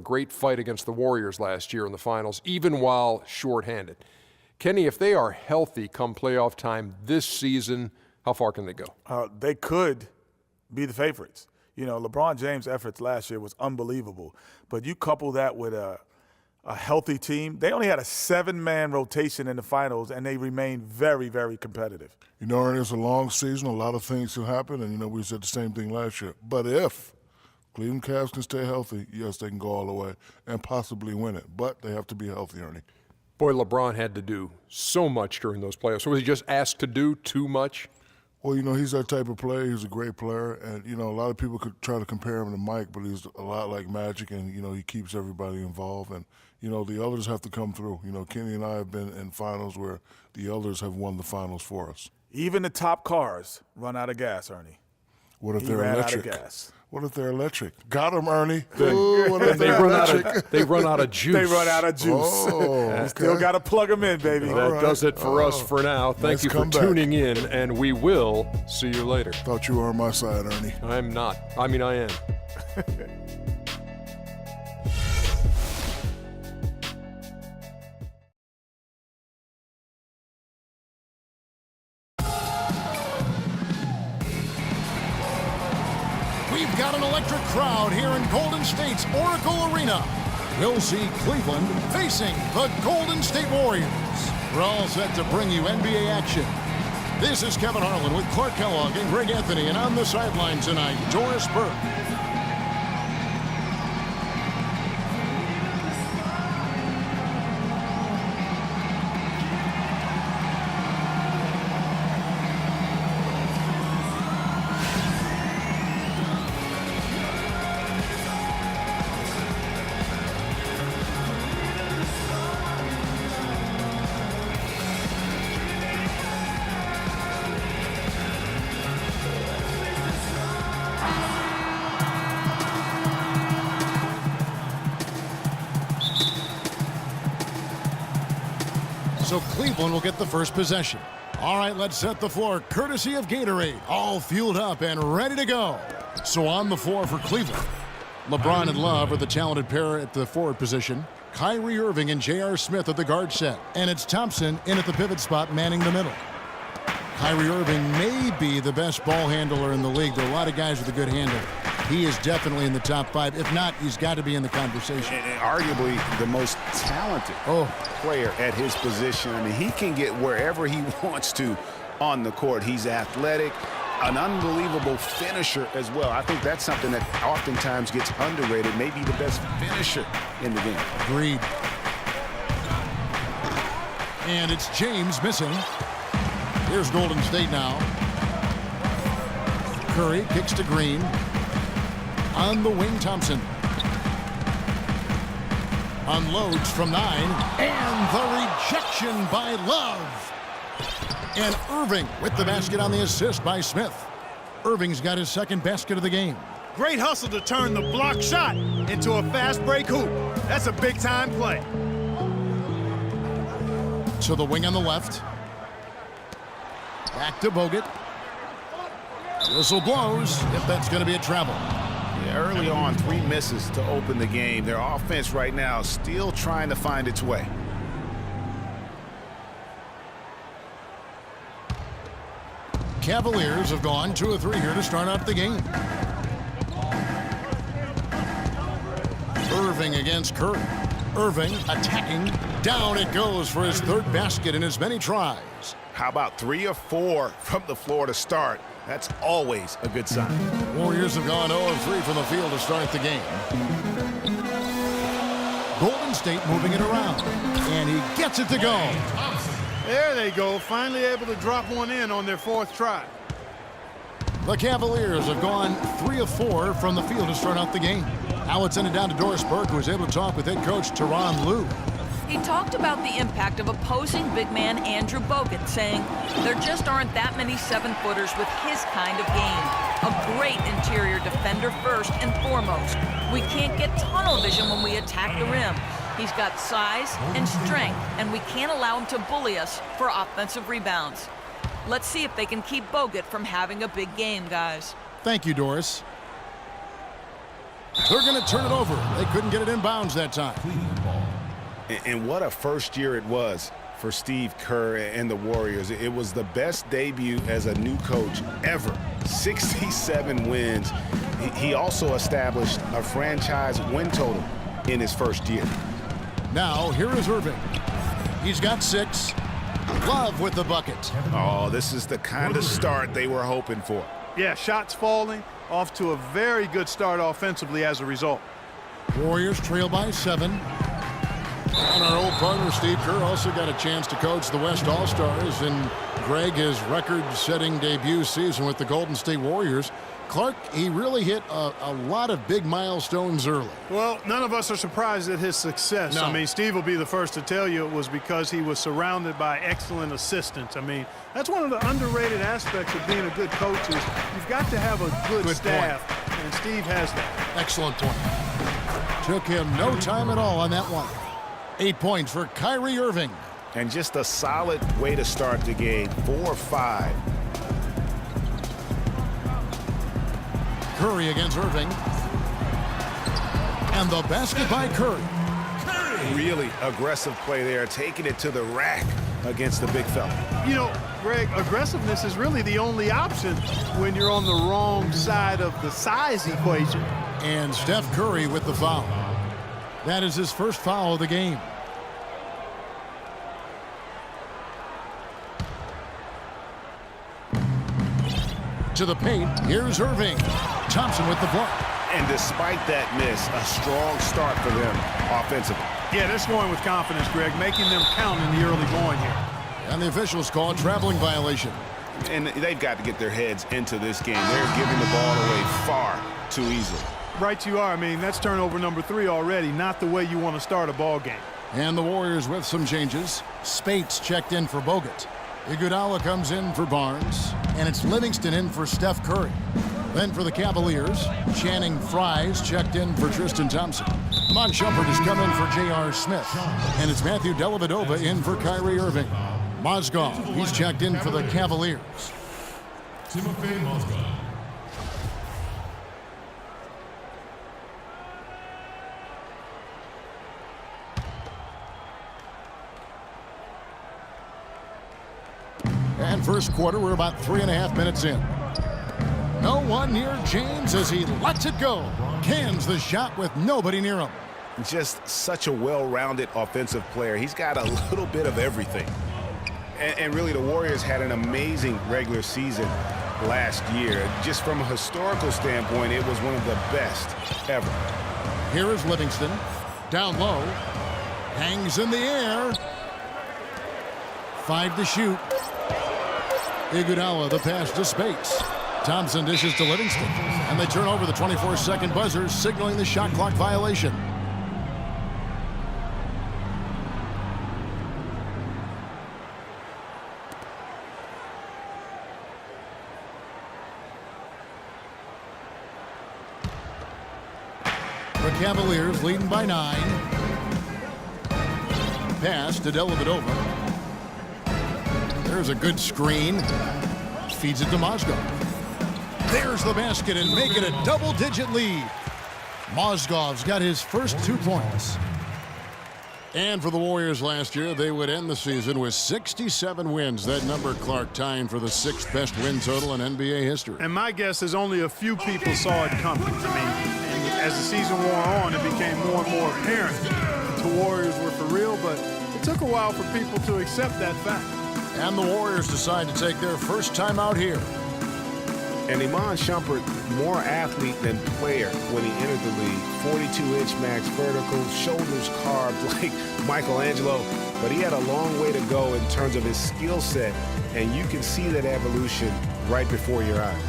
great fight against the Warriors last year in the finals, even while shorthanded. Kenny, if they are healthy come playoff time this season, how far can they go? They could be the favorites. You know, LeBron James' efforts last year was unbelievable. But you couple that with a healthy team. They only had a 7-man rotation in the finals, and they remained very, very competitive. You know, Ernie, it's a long season. A lot of things can happen, and, you know, we said the same thing last year. But if Cleveland Cavs can stay healthy, yes, they can go all the way and possibly win it. But they have to be healthy, Ernie. Boy, LeBron had to do so much during those playoffs. So was he just asked to do too much? Well, you know, he's that type of player. He's a great player. And, you know, a lot of people could try to compare him to Mike, but he's a lot like Magic, and, you know, he keeps everybody involved. And, you know, the others have to come through. You know, Kenny and I have been in finals where the others have won the finals for us. Even the top cars run out of gas, Ernie. What if He they're ran electric? out of gas. What if they're electric? Got him, Ernie. Ooh, what if They they're run out electric? of juice. They run out of juice. Oh, You still got to plug them in, baby. That does it for us for now. Thank Nice you for comeback. tuning in, and we will see you later. Thought you were on my side, Ernie. I'm not. I mean, I am. We've got an electric crowd here in Golden State's Oracle Arena. We'll see Cleveland facing the Golden State Warriors. We're all set to bring you NBA action. This is Kevin Harlan with Clark Kellogg and Greg Anthony, and on the sideline tonight, Doris Burke. So Cleveland will get the first possession. All right, let's set the floor courtesy of Gatorade. All fueled up and ready to go. So on the floor for Cleveland, LeBron and Love are the talented pair at the forward position. Kyrie Irving and J.R. Smith at the guard set. And it's Thompson in at the pivot spot manning the middle. Kyrie Irving may be the best ball handler in the league. There are a lot of guys with a good handle. He is definitely in the top 5. If not, he's got to be in the conversation. And arguably the most talented player at his position. I mean, he can get wherever he wants to on the court. He's athletic, an unbelievable finisher as well. I think that's something that oftentimes gets underrated. Maybe the best finisher in the game. Agreed. And it's James missing. Here's Golden State now. Curry kicks to Green. On the wing, Thompson. Unloads from 9. And the rejection by Love. And Irving with the basket on the assist by Smith. Irving's got his second basket of the game. Great hustle to turn the block shot into a fast break hoop. That's a big-time play. To the wing on the left. Back to Bogut. Whistle blows if that's going to be a travel. Yeah, early on, 3 misses to open the game. Their offense right now still trying to find its way. Cavaliers have gone 2 of 3 here to start out the game. Irving against Curry. Irving attacking. Down it goes for his 3rd basket in as many tries. How about 3 or 4 from the floor to start? That's always a good sign. Warriors have gone 0 of 3 from the field to start the game. Golden State moving it around. And he gets it to go. There they go, finally able to drop one in on their 4th try. The Cavaliers have gone 3 of 4 from the field to start out the game. Now let's send it down to Doris Burke, who was able to talk with head coach Tyronn Lue. He talked about the impact of opposing big man Andrew Bogut, saying there just aren't that many 7-footers with his kind of game. A great interior defender first and foremost. We can't get tunnel vision when we attack the rim. He's got size and strength, and we can't allow him to bully us for offensive rebounds. Let's see if they can keep Bogut from having a big game, guys. Thank you, Doris. They're going to turn it over. They couldn't get it in bounds that time. And what a first year it was for Steve Kerr and the Warriors. It was the best debut as a new coach ever. 67 wins. He also established a franchise win total in his first year. Now, here is Irving. He's got 6. Love with the bucket. Oh, this is the kind of start they were hoping for. Yeah, shots falling, off to a very good start offensively as a result. Warriors trail by 7. And our old partner Steve Kerr also got a chance to coach the West All-Stars in Greg, his record-setting debut season with the Golden State Warriors. Clark, he really hit a lot of big milestones early. Well, none of us are surprised at his success. No. I mean, Steve will be the first to tell you it was because he was surrounded by excellent assistants. I mean, that's one of the underrated aspects of being a good coach is you've got to have a good staff, and Steve has that. Excellent point. Took him no time at all on that one. 8 points for Kyrie Irving. And just a solid way to start the game. 4-5. Curry against Irving. And the basket by Curry. Really aggressive play there, taking it to the rack against the big fella. You know, Greg, aggressiveness is really the only option when you're on the wrong side of the size equation. And Steph Curry with the foul. That is his first foul of the game. To the paint, here's Irving. Thompson with the block. And despite that miss, a strong start for them offensively. Yeah, they're scoring with confidence, Greg, making them count in the early going here. And the officials call a traveling violation. And they've got to get their heads into this game. They're giving the ball away far too easily. Right you are. I mean, that's turnover number 3 already, not the way you want to start a ball game. And the Warriors with some changes. Spates checked in for Bogut. Iguodala comes in for Barnes. And it's Livingston in for Steph Curry. Then for the Cavaliers, Channing Frye's checked in for Tristan Thompson. Mon Shumpert has come in for J.R. Smith. And it's Matthew Dellavedova in for Kyrie Irving. Mozgov, he's checked in for the Cavaliers. Timofey Mozgov. And first quarter, we're about 3.5 minutes in. No one near James as he lets it go. Cans the shot with nobody near him. Just such a well-rounded offensive player. He's got a little bit of everything. And really, the Warriors had an amazing regular season last year. Just from a historical standpoint, it was one of the best ever. Here is Livingston. Down low. Hangs in the air. 5 to shoot. Iguodala, the pass to Spates. Thompson dishes to Livingston. And they turn over the 24-second buzzer, signaling the shot clock violation. The Cavaliers leading by 9. Pass to Dellavedova. There's a good screen. Feeds it to Mozgov. There's the basket and making a double-digit lead. Mozgov's got his first 2 points. And for the Warriors last year, they would end the season with 67 wins. That number, Clark, tying for the 6th best win total in NBA history. And my guess is only a few people saw it coming. And as the season wore on, it became more and more apparent that the Warriors were for real, but it took a while for people to accept that fact. And the Warriors decide to take their first time out here. And Iman Shumpert, more athlete than player when he entered the league. 42-inch max vertical, shoulders carved like Michelangelo. But he had a long way to go in terms of his skill set, and you can see that evolution right before your eyes.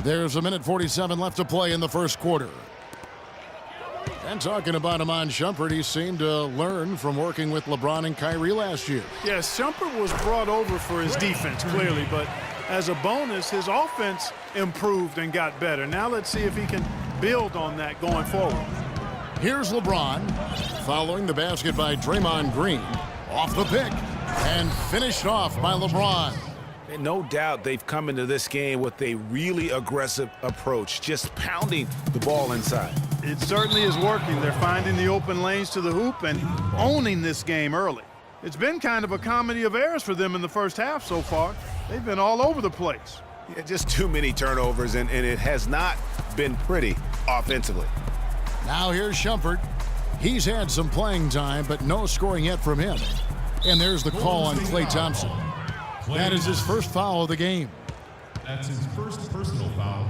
There's 1:47 left to play in the first quarter. And talking about Iman Shumpert, he seemed to learn from working with LeBron and Kyrie last year. Yes, Shumpert was brought over for his defense, clearly, but as a bonus, his offense improved and got better. Now let's see if he can build on that going forward. Here's LeBron following the basket by Draymond Green. Off the pick and finished off by LeBron. And no doubt they've come into this game with a really aggressive approach, just pounding the ball inside. It certainly is working. They're finding the open lanes to the hoop and owning this game early. It's been kind of a comedy of errors for them in the first half so far. They've been all over the place. Yeah, just too many turnovers, and it has not been pretty offensively. Now here's Shumpert. He's had some playing time, but no scoring yet from him. And there's the call on Klay Thompson. That is his first foul of the game. That's his first personal foul.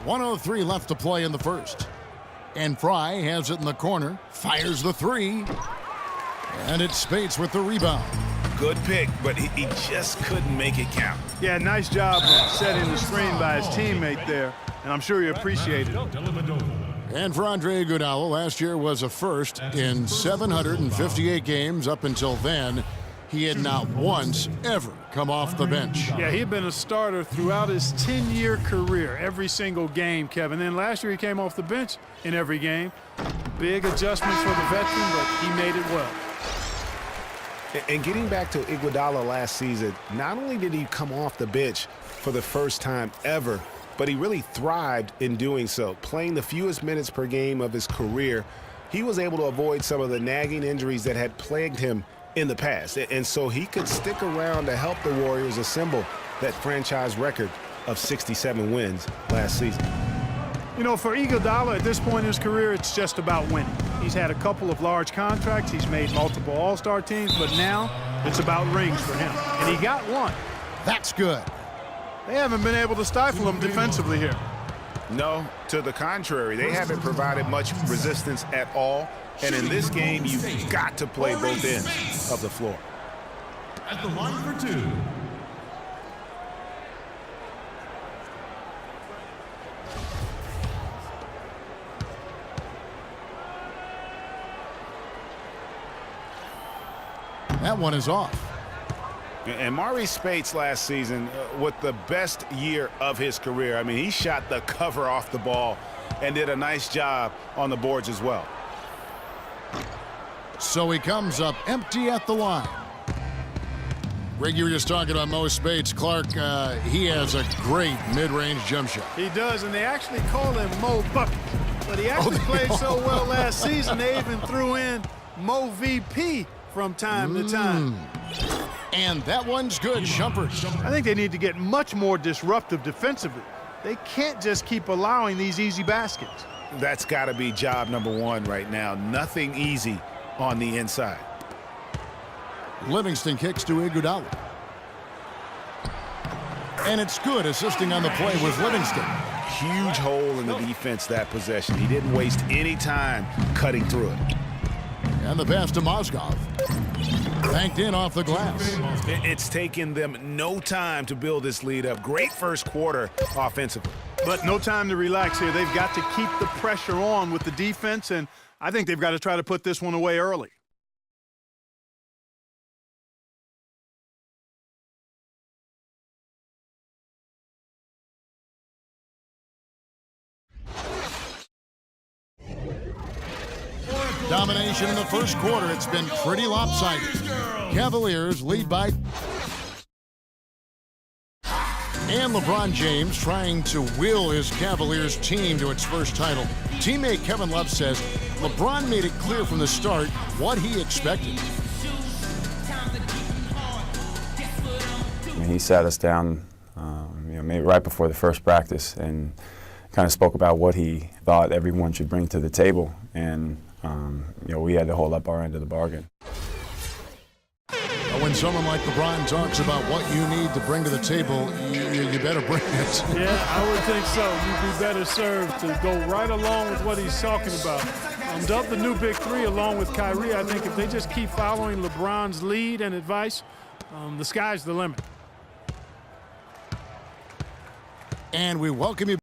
.103 left to play in the first. And Fry has it in the corner, fires the three. And it's Spates with the rebound. Good pick, but he just couldn't make it count. Yeah, nice job of setting the screen by his teammate there, and I'm sure he appreciated it. And for Andre Iguodala, last year was a first in 758 games. Up until then, he had not once ever come off the bench. Yeah, he'd been a starter throughout his 10-year career, every single game, Kevin. Then last year he came off the bench in every game. Big adjustments for the veteran, but he made it well. And getting back to Iguodala last season, not only did he come off the bench for the first time ever, but he really thrived in doing so. Playing the fewest minutes per game of his career, he was able to avoid some of the nagging injuries that had plagued him in the past. And so he could stick around to help the Warriors assemble that franchise record of 67 wins last season. You know, for Iguodala at this point in his career, it's just about winning. He's had a couple of large contracts. He's made multiple All-Star teams, but now it's about rings for him. And he got one. That's good. They haven't been able to stifle him defensively here. No, to the contrary. They haven't provided much resistance at all. And in this game, you've got to play both ends of the floor. At the line for two. That one is off. And Maurice Spates last season with the best year of his career. I mean, he shot the cover off the ball and did a nice job on the boards as well. So he comes up empty at the line. Greg, you were just talking about Mo Spates. Clark, he has a great mid-range jump shot. He does, and they actually call him Mo Bucket. But he actually played so well last season, they even threw in Mo VP from time to time. And that one's good, Shumpert. I think they need to get much more disruptive defensively. They can't just keep allowing these easy baskets. That's got to be job number one right now. Nothing easy on the inside. Livingston kicks to Iguodala. And it's good, assisting on the play with Livingston. Huge hole in the defense that possession. He didn't waste any time cutting through it. And the pass to Mozgov. Banked in off the glass. It's taken them no time to build this lead up. Great first quarter offensively. But no time to relax here. They've got to keep the pressure on with the defense, and I think they've got to try to put this one away early. Domination in the first quarter. It's been pretty lopsided. Cavaliers lead by. And LeBron James trying to will his Cavaliers team to its first title. Teammate Kevin Love says LeBron made it clear from the start what he expected. I mean, he sat us down, maybe right before the first practice, and kind of spoke about what he thought everyone should bring to the table. And we had to hold up our end of the bargain. When someone like LeBron talks about what you need to bring to the table, you better bring it. Yeah, I would think so. You'd be better served to go right along with what he's talking about. Dubbed the new big three along with Kyrie. I think if they just keep following LeBron's lead and advice, the sky's the limit. And we welcome you